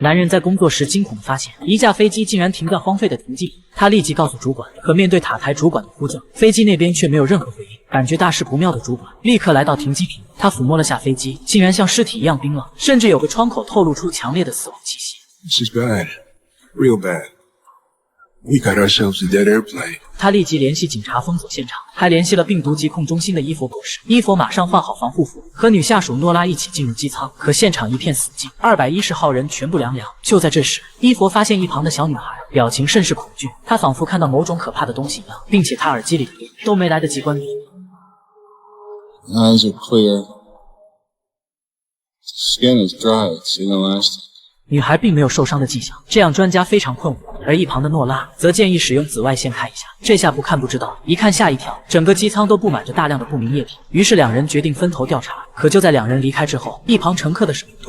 男人在工作时惊恐地发现，一架飞机竟然停在荒废的停机里。他立即告诉主管，可面对塔台主管的呼叫，飞机那边却没有任何回应。感觉大事不妙的主管立刻来到停机坪，他抚摸了下飞机，竟然像尸体一样冰冷，甚至有个窗口透露出强烈的死亡气息。This is bad, real bad. We got ourselves a dead airplane. 他立即联系警察封锁现场，还联系了病毒疾控中心的伊佛博士。伊佛马上换好防护服，和女下属诺拉一起进入机舱。可现场一片死寂，210号人全部凉凉。就在这时，伊佛发现一旁的小女孩表情甚是恐惧，她仿佛看到某种可怕的东西一样，并且她耳机里的音都没来得及关闭。Eyes are clear. Skin is dry. It's inelastic. 女孩并没有受伤的迹象，这让专家非常困惑。而一旁的诺拉则建议使用紫外线看一下，这下不看不知道，一看吓一跳，整个机舱都布满着大量的不明液体。于是两人决定分头调查。可就在两人离开之后，一旁乘客的手突然